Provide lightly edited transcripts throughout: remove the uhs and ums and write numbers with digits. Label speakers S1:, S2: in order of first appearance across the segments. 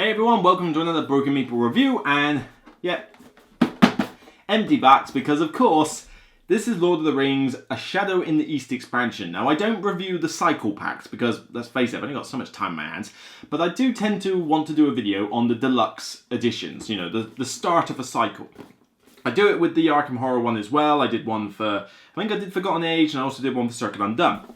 S1: Hey everyone, welcome to another Broken Meeple review, and yeah, empty backs because of course, this is Lord of the Rings, A Shadow in the East expansion. Now I don't review the cycle packs because, let's face it, I've only got so much time in my hands, but I do tend to want to do a video on the deluxe editions, you know, the start of a cycle. I do it with the Arkham Horror one as well. I did one for, I think I did Forgotten Age, and I also did one for Circuit Undone.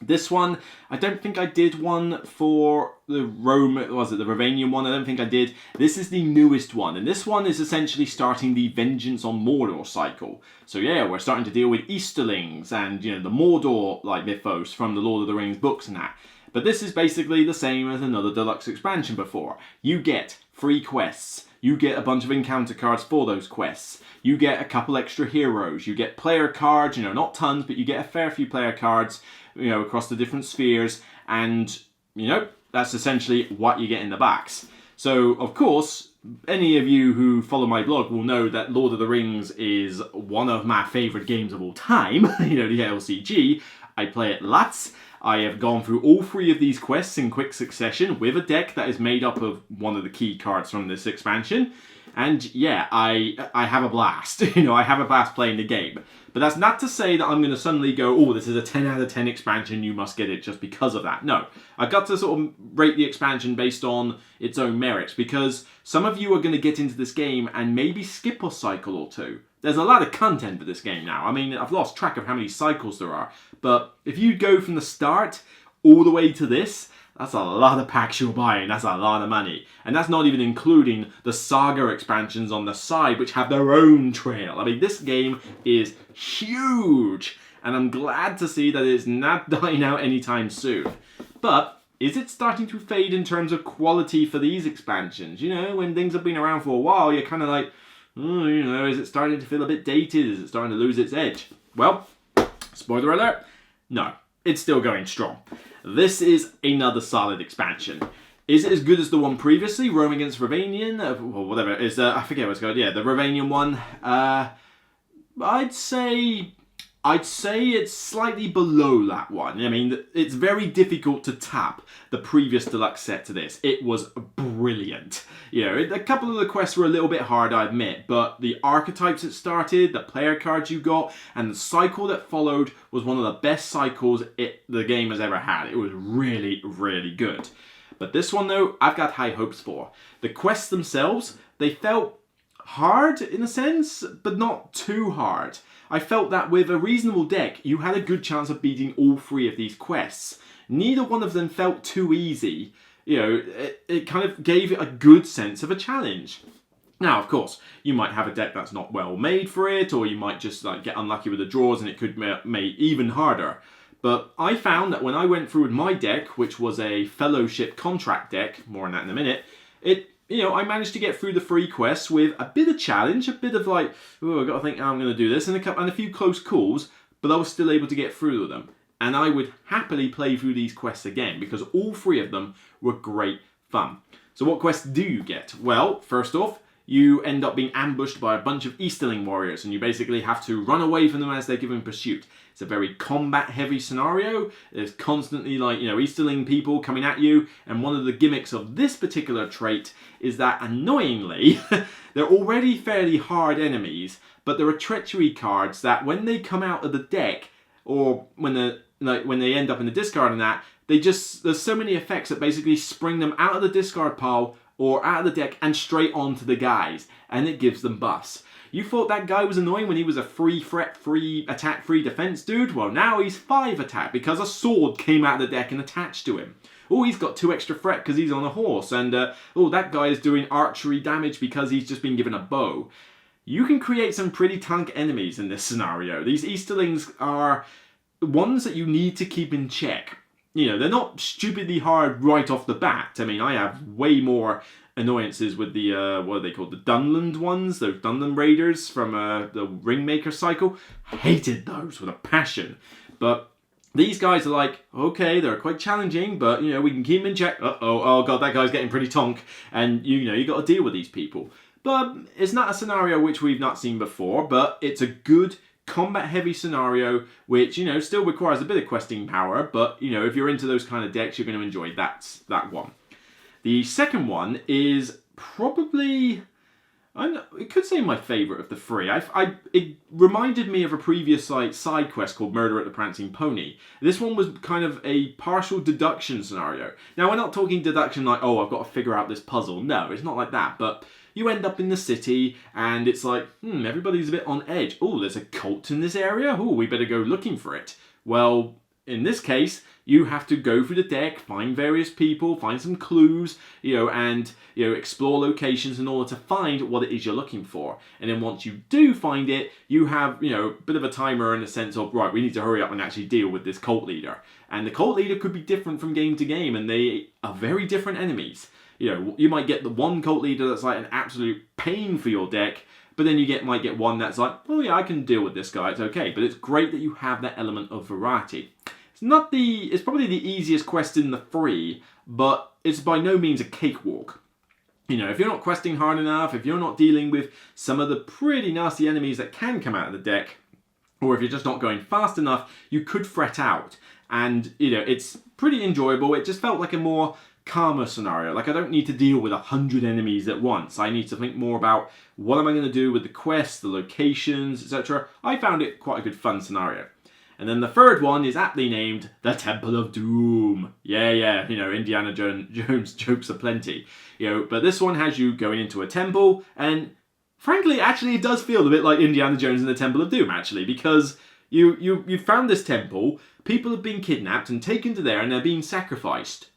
S1: This one, I don't think I did one for the the Ravanian one? I don't think I did. This is the newest one, and this one is essentially starting the Vengeance on Mordor cycle. So yeah, we're starting to deal with Easterlings and, you know, the Mordor like mythos from the Lord of the Rings books and that. But this is basically the same as another deluxe expansion before. You get free quests. You get a bunch of encounter cards for those quests. You get a couple extra heroes. You get player cards, you know, not tons, but you get a fair few player cards, you know, across the different spheres. And, you know, that's essentially what you get in the backs. So, of course, any of you who follow my blog will know that Lord of the Rings is one of my favourite games of all time. You know, the LCG. I play it lots. I have gone through all three of these quests in quick succession with a deck that is made up of one of the key cards from this expansion. And yeah, I have a blast. You know, I have a blast playing the game. But that's not to say that I'm going to suddenly go, oh, this is a 10 out of 10 expansion, you must get it just because of that. No, I've got to sort of rate the expansion based on its own merits, because some of you are going to get into this game and maybe skip a cycle or two. There's a lot of content for this game now. I mean, I've lost track of how many cycles there are. But if you go from the start all the way to this, that's a lot of packs you're buying. That's a lot of money. And that's not even including the Saga expansions on the side, which have their own trail. I mean, this game is huge. And I'm glad to see that it's not dying out anytime soon. But is it starting to fade in terms of quality for these expansions? You know, when things have been around for a while, you're kind of like, oh, you know, is it starting to feel a bit dated? Is it starting to lose its edge? Well, spoiler alert, no, it's still going strong. This is another solid expansion. Is it as good as the one previously, Rome against Ravanian, or whatever it is, I forget what it's called, yeah, the Ravanian one? I'd say it's slightly below that one. I mean, it's very difficult to tap the previous deluxe set to this. It was brilliant. You know, a couple of the quests were a little bit hard, I admit, but the archetypes it started, the player cards you got, and the cycle that followed was one of the best cycles the game has ever had. It was really, really good. But this one, though, I've got high hopes for. The quests themselves, they felt hard in a sense, but not too hard. I felt that with a reasonable deck, you had a good chance of beating all three of these quests. Neither one of them felt too easy. You know, it kind of gave it a good sense of a challenge. Now, of course, you might have a deck that's not well made for it, or you might just like get unlucky with the draws and it could make even harder. But I found that when I went through with my deck, which was a Fellowship contract deck, more on that in a minute, you know, I managed to get through the free quests with a bit of challenge, a bit of like, oh, I've got to think how I'm going to do this, and a few close calls, but I was still able to get through them. And I would happily play through these quests again, because all three of them were great fun. So what quests do you get? Well, first off, you end up being ambushed by a bunch of Easterling warriors, and you basically have to run away from them as they're given pursuit. It's a very combat-heavy scenario. There's constantly, like, you know, Easterling people coming at you, and one of the gimmicks of this particular trait is that, annoyingly, they're already fairly hard enemies, but there are treachery cards that, when they come out of the deck, or when they end up in the discard and that, there's so many effects that basically spring them out of the discard pile or out of the deck and straight onto the guys, and it gives them buffs. You thought that guy was annoying when he was a free threat, free attack, free defense dude? Well, now he's 5 attack because a sword came out of the deck and attached to him. Oh, he's got 2 extra threat because he's on a horse, and oh, that guy is doing archery damage because he's just been given a bow. You can create some pretty tank enemies in this scenario. These Easterlings are ones that you need to keep in check. You know, they're not stupidly hard right off the bat. I mean, I have way more annoyances with the, what are they called? The Dunland ones, those Dunland Raiders from the Ringmaker cycle. Hated those with a passion. But these guys are like, okay, they're quite challenging, but, you know, we can keep them in check. Oh god, that guy's getting pretty tonk. And, you know, you got to deal with these people. But it's not a scenario which we've not seen before, but it's a good combat-heavy scenario, which, you know, still requires a bit of questing power, but, you know, if you're into those kind of decks, you're going to enjoy that one. The second one is probably, it could say my favourite of the three. It reminded me of a previous side quest called Murder at the Prancing Pony. This one was kind of a partial deduction scenario. Now, we're not talking deduction like, oh, I've got to figure out this puzzle. No, it's not like that. But you end up in the city and it's like, everybody's a bit on edge. Oh, there's a cult in this area. Oh, we better go looking for it. Well, in this case, you have to go through the deck, find various people, find some clues, and explore locations in order to find what it is you're looking for. And then once you do find it, you have, a bit of a timer in the sense of, right, we need to hurry up and actually deal with this cult leader. And the cult leader could be different from game to game, and they are very different enemies. You might get the one cult leader that's like an absolute pain for your deck, but then you might get one that's like, oh yeah, I can deal with this guy, it's okay. But it's great that you have that element of variety. It's probably the easiest quest in the three, but it's by no means a cakewalk. If you're not questing hard enough, if you're not dealing with some of the pretty nasty enemies that can come out of the deck, or if you're just not going fast enough, you could fret out. And, it's pretty enjoyable. It just felt like a more calmer scenario. Like, I don't need to deal with 100 enemies at once. I need to think more about what am I going to do with the quests, the locations, etc. I found it quite a good fun scenario. And then the third one is aptly named the Temple of Doom. Yeah, Indiana Jones jokes aplenty. But this one has you going into a temple, and frankly, actually, it does feel a bit like Indiana Jones and the Temple of Doom, actually, because you found this temple, people have been kidnapped and taken to there, and they're being sacrificed.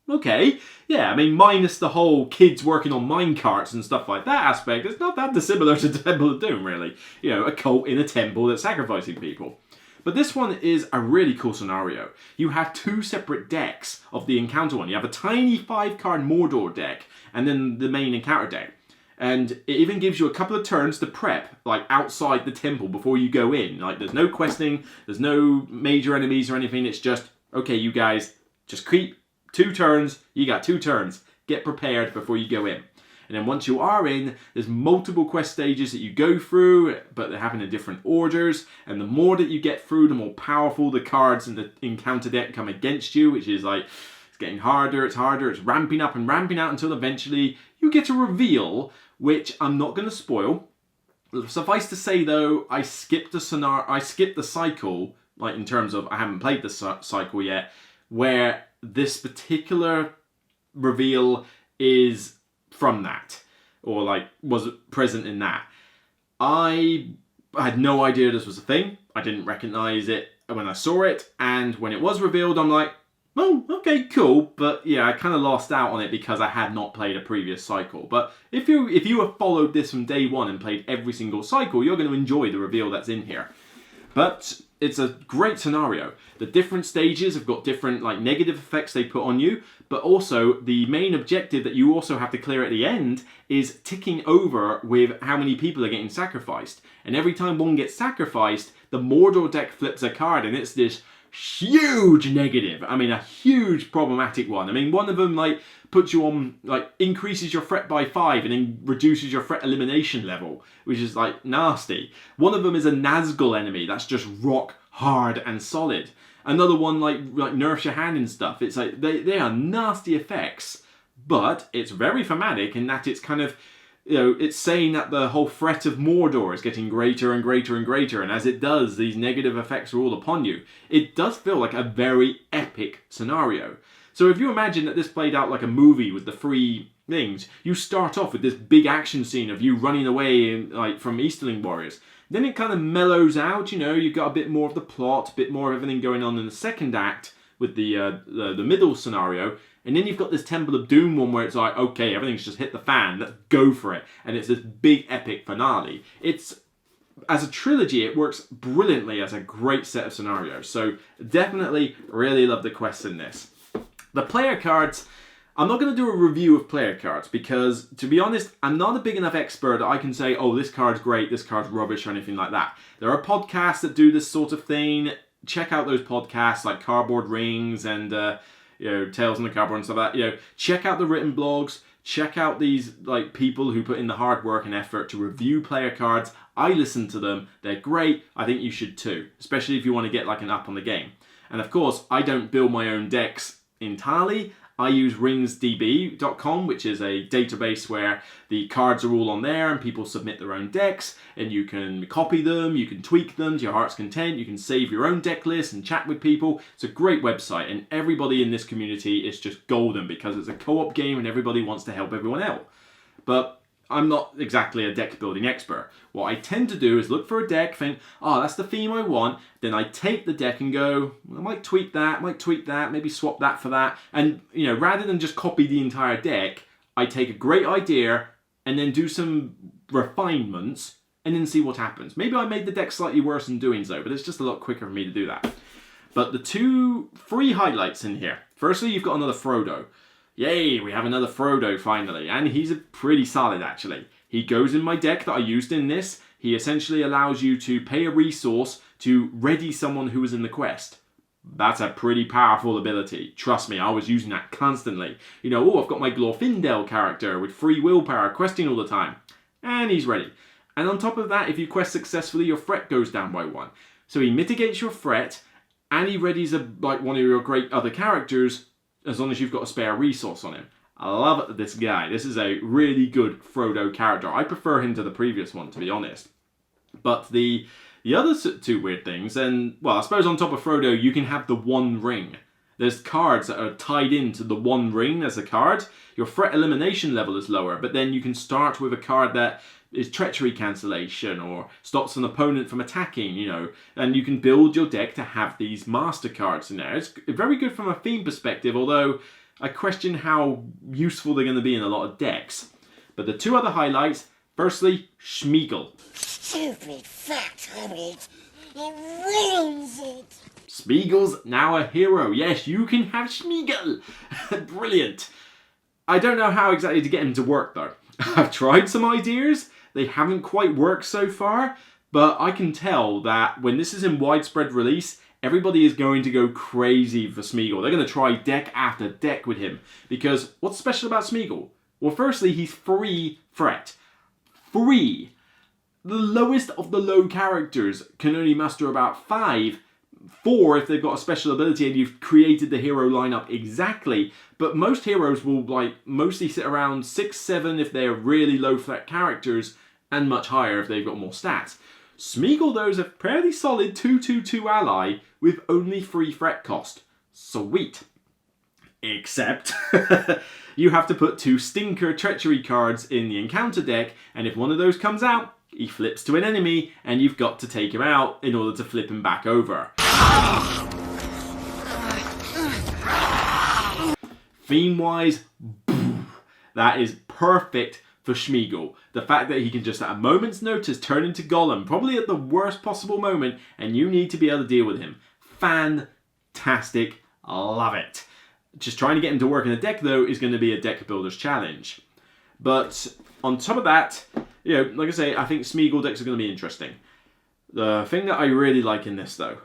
S1: Okay, yeah, minus the whole kids working on minecarts and stuff like that aspect, it's not that dissimilar to the Temple of Doom, really. A cult in a temple that's sacrificing people. But this one is a really cool scenario. You have two separate decks of the encounter one. You have a tiny 5-card Mordor deck, and then the main encounter deck. And it even gives you a couple of turns to prep, like outside the temple before you go in. Like, there's no questing, there's no major enemies or anything. It's just, okay, you guys, just keep 2 turns. You got 2 turns. Get prepared before you go in. And then once you are in, there's multiple quest stages that you go through, but they're happening in different orders. And the more that you get through, the more powerful the cards in the encounter deck come against you, which is like, it's getting harder, it's ramping up and ramping out until eventually you get a reveal, which I'm not going to spoil. Suffice to say though, I skipped the cycle, like in terms of I haven't played the cycle yet, where this particular reveal is from that, or like was present in that. I had no idea this was a thing. I didn't recognize it when I saw it, and when it was revealed, I'm like, oh, okay, cool. But yeah, I kind of lost out on it because I had not played a previous cycle. But if you have followed this from day one and played every single cycle, you're going to enjoy the reveal that's in here. But it's a great scenario. The different stages have got different like negative effects they put on you, but also the main objective that you also have to clear at the end is ticking over with how many people are getting sacrificed. And every time one gets sacrificed, the Mordor deck flips a card, and it's this huge negative. A huge problematic one. One of them like puts you on, like, increases your threat by 5 and then reduces your threat elimination level, which is like nasty. One of them is a Nazgul enemy that's just rock hard and solid. Another one like nerfs your hand and stuff. It's like they are nasty effects, but it's very thematic in that it's kind of, it's saying that the whole threat of Mordor is getting greater and greater and greater, and as it does, these negative effects are all upon you. It does feel like a very epic scenario. So if you imagine that this played out like a movie with the 3 things, you start off with this big action scene of you running away like from Easterling warriors. Then it kind of mellows out, you've got a bit more of the plot, a bit more of everything going on in the second act with the middle scenario. And then you've got this Temple of Doom one where it's like, okay, everything's just hit the fan, let's go for it. And it's this big epic finale. As a trilogy, it works brilliantly as a great set of scenarios. So definitely really love the quests in this. The player cards, I'm not going to do a review of player cards because, to be honest, I'm not a big enough expert that I can say, oh, this card's great, this card's rubbish, or anything like that. There are podcasts that do this sort of thing. Check out those podcasts like Cardboard Rings and Tales on the Cardboard and stuff like that. Check out the written blogs. Check out these like people who put in the hard work and effort to review player cards. I listen to them. They're great. I think you should too, especially if you want to get like an up on the game. And of course, I don't build my own decks entirely. I use ringsdb.com, which is a database where the cards are all on there and people submit their own decks and you can copy them, you can tweak them to your heart's content, you can save your own deck list and chat with people. It's a great website and everybody in this community is just golden because it's a co-op game and everybody wants to help everyone out. But I'm not exactly a deck building expert. What I tend to do is look for a deck, think, oh, that's the theme I want. Then I take the deck and go, well, I might tweak that, maybe swap that for that. And, you know, rather than just copy the entire deck, I take a great idea and then do some refinements and then see what happens. Maybe I made the deck slightly worse in doing so, but it's just a lot quicker for me to do that. But the two free highlights in here. Firstly, you've got another Frodo. Yay, we have another Frodo finally, and he's a pretty solid actually. He goes in my deck that I used in this. He essentially allows you to pay a resource to ready someone who is in the quest. That's a pretty powerful ability. Trust me, I was using that constantly. You know, oh, I've got my Glorfindel character with free willpower, questing all the time. And he's ready. And on top of that, if you quest successfully, your threat goes down by 1. So he mitigates your threat, and he readies like one of your great other characters as long as you've got a spare resource on him. I love this guy. This is a really good Frodo character. I prefer him to the previous one, to be honest. But the other two weird things, and, well, I suppose on top of Frodo, you can have the One Ring. There's cards that are tied into the One Ring as a card. Your threat elimination level is lower, but then you can start with a card that is treachery cancellation or stops an opponent from attacking, you know, and you can build your deck to have these master cards in there. It's very good from a theme perspective, although I question how useful they're going to be in a lot of decks. But the two other highlights, firstly, Smeagol.
S2: Stupid fat hobbit, it ruins it.
S1: Smeagol's now a hero. Yes, you can have Smeagol. Brilliant. I don't know how exactly to get him to work though. I've tried some ideas. They haven't quite worked so far, but I can tell that when this is in widespread release, everybody is going to go crazy for Smeagol. They're going to try deck after deck with him. Because what's special about Smeagol? Well, firstly, he's free threat. Free. The lowest of the low characters can only muster about 5. 4 if they've got a special ability and you've created the hero lineup exactly. But most heroes will mostly sit around 6, 7 if they're really low threat characters, and much higher if they've got more stats. Smeagol, though, is a fairly solid 2/2/2 ally with only 3 threat cost. Sweet. Except you have to put 2 stinker treachery cards in the encounter deck, and if one of those comes out, he flips to an enemy, and you've got to take him out in order to flip him back over. Theme-wise, that is perfect for Smeagol. The fact that he can just at a moment's notice turn into Gollum, probably at the worst possible moment, and you need to be able to deal with him. Fantastic. Love it. Just trying to get him to work in a deck, though, is going to be a deck builder's challenge. But on top of that, you know, like I say, I think Smeagol decks are going to be interesting. The thing that I really like in this, though,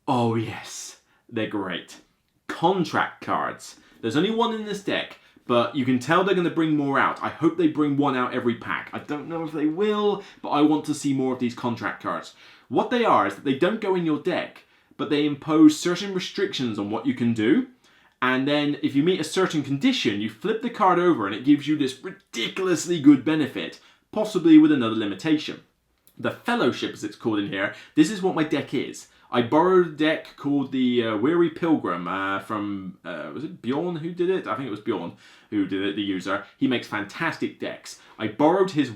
S1: oh yes, they're great. Contract cards. There's only 1 in this deck, but you can tell they're going to bring more out. I hope they bring 1 out every pack. I don't know if they will, but I want to see more of these contract cards. What they are is that they don't go in your deck, but they impose certain restrictions on what you can do. And then if you meet a certain condition, you flip the card over and it gives you this ridiculously good benefit, possibly with another limitation. The Fellowship, as it's called in here, this is what my deck is. I borrowed a deck called the Weary Pilgrim from, was it Bjorn who did it? I think it was Bjorn who did it, the user. He makes fantastic decks. I borrowed his,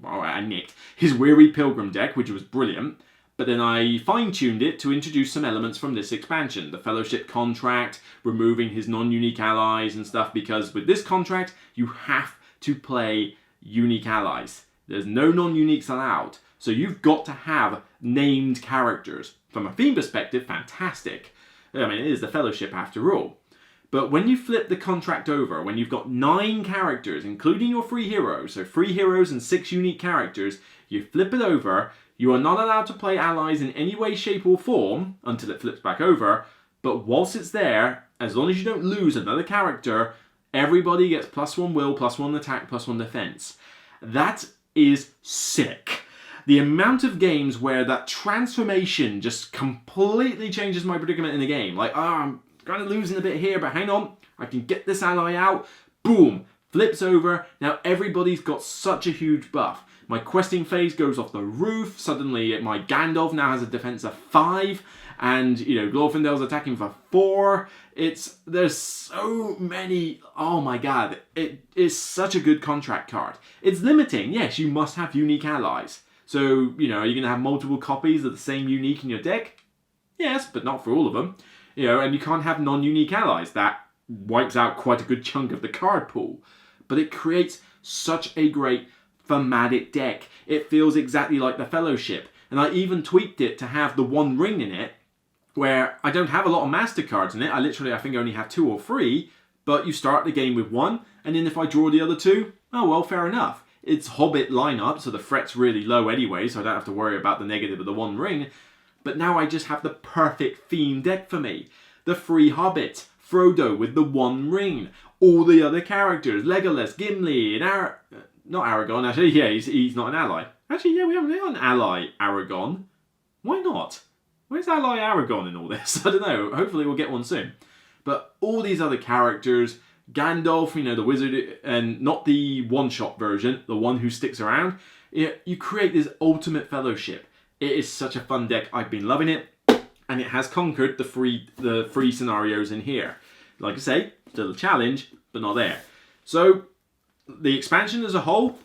S1: I nicked his Weary Pilgrim deck, which was brilliant. But then I fine-tuned it to introduce some elements from this expansion. The Fellowship contract, removing his non-unique allies and stuff, because with this contract, you have to play unique allies. There's no non-uniques allowed. So you've got to have named characters. From a theme perspective, fantastic. I mean, it is the Fellowship after all. But when you flip the contract over, when you've got 9 characters, including your 3 heroes, so 3 heroes and 6 unique characters, you flip it over, you are not allowed to play allies in any way, shape or form until it flips back over, but whilst it's there, as long as you don't lose another character, everybody gets +1 will, +1 attack, +1 defense. That is sick. The amount of games where that transformation just completely changes my predicament in the game. Like, I'm kind of losing a bit here, but hang on. I can get this ally out. Boom. Flips over. Now everybody's got such a huge buff. My questing phase goes off the roof. Suddenly my Gandalf now has a defense of 5. And, Glorfindel's attacking for 4. There's so many. Oh my god. It is such a good contract card. It's limiting. Yes, you must have unique allies. So, are you going to have multiple copies of the same unique in your deck? Yes, but not for all of them. And you can't have non-unique allies. That wipes out quite a good chunk of the card pool. But it creates such a great thematic deck. It feels exactly like the Fellowship. And I even tweaked it to have the One Ring in it, where I don't have a lot of master cards in it. I think I only have 2 or 3. But you start the game with 1, and then if I draw the other 2, oh well, fair enough. It's Hobbit lineup, so the threat's really low anyway, so I don't have to worry about the negative of the One Ring. But now I just have the perfect theme deck for me. The 3 Hobbits, Frodo with the One Ring, all the other characters, Legolas, Gimli, and not Aragorn, actually, yeah, he's not an ally. Actually, yeah, we haven't got an ally, Aragorn. Why not? Where's ally Aragorn in all this? I don't know, hopefully we'll get one soon. But all these other characters, Gandalf, the wizard, and not the one-shot version, the one who sticks around, you create this ultimate Fellowship. It is such a fun deck. I've been loving it, and it has conquered the three scenarios in here. Like I say, still a challenge, but not there. So, the expansion as a whole,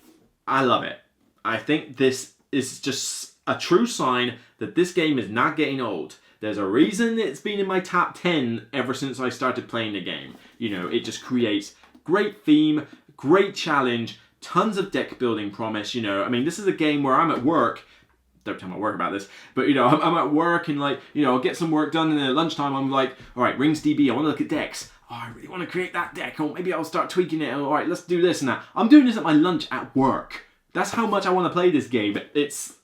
S1: I love it. I think this is just a true sign that this game is not getting old. There's a reason it's been in my top 10 ever since I started playing the game. It just creates great theme, great challenge, tons of deck building promise. This is a game where I'm at work. Don't tell my work about this, but I'm at work and I'll get some work done, and then at lunchtime I'm like, all right, Rings DB, I want to look at decks. Oh, I really want to create that deck, or maybe I'll start tweaking it. All right, let's do this and that. I'm doing this at my lunch at work. That's how much I want to play this game.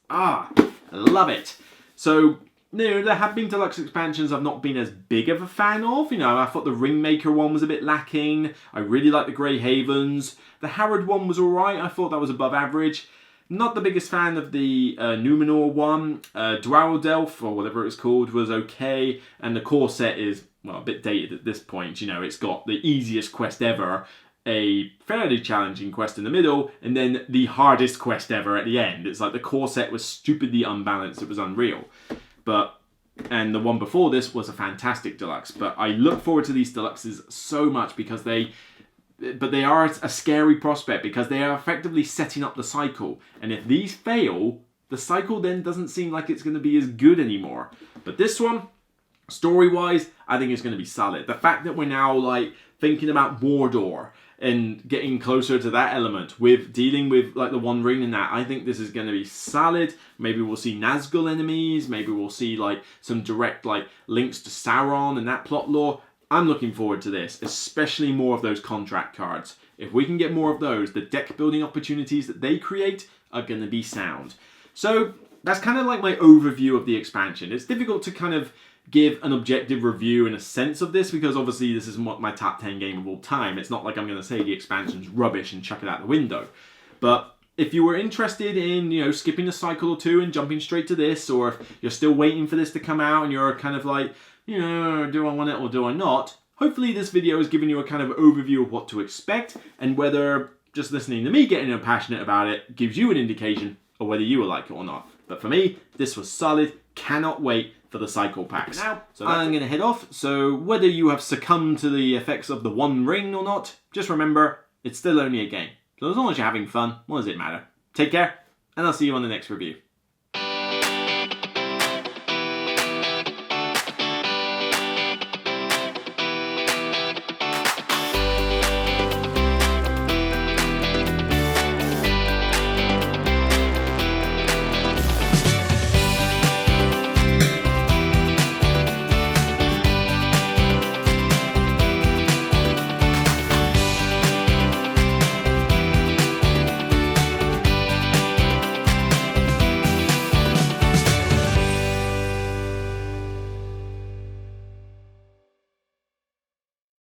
S1: I love it. So, there have been deluxe expansions I've not been as big of a fan of. I thought the Ringmaker one was a bit lacking. I really like the Grey Havens. The Harrod one was alright. I thought that was above average. Not the biggest fan of the Numenor one. Dwareldelf, or whatever it's called, was okay. And the core set is, a bit dated at this point. It's got the easiest quest ever, a fairly challenging quest in the middle, and then the hardest quest ever at the end. It's like the core set was stupidly unbalanced. It was unreal. And the one before this was a fantastic deluxe. But I look forward to these deluxes so much because they are a scary prospect, because they are effectively setting up the cycle. And if these fail, the cycle then doesn't seem like it's going to be as good anymore. But this one, story-wise, I think it's going to be solid. The fact that we're now thinking about Mordor and getting closer to that element with dealing with the One Ring and that, I think this is going to be solid. Maybe we'll see Nazgul enemies. Maybe we'll see some direct links to Sauron and that plot lore. I'm looking forward to this, especially more of those contract cards. If we can get more of those, the deck building opportunities that they create are going to be sound. So that's kind of my overview of the expansion. It's difficult to kind of give an objective review in a sense of this, because obviously this is my top 10 game of all time. It's not like I'm going to say the expansion's rubbish and chuck it out the window. But if you were interested in, skipping a cycle or two and jumping straight to this, or if you're still waiting for this to come out and you're kind of do I want it or do I not? Hopefully this video has given you a kind of overview of what to expect, and whether just listening to me getting passionate about it gives you an indication of whether you will like it or not. But for me, this was solid. Cannot wait for the cycle packs. Now, I'm going to head off, so whether you have succumbed to the effects of the One Ring or not, just remember, it's still only a game. So as long as you're having fun, what does it matter? Take care, and I'll see you on the next review.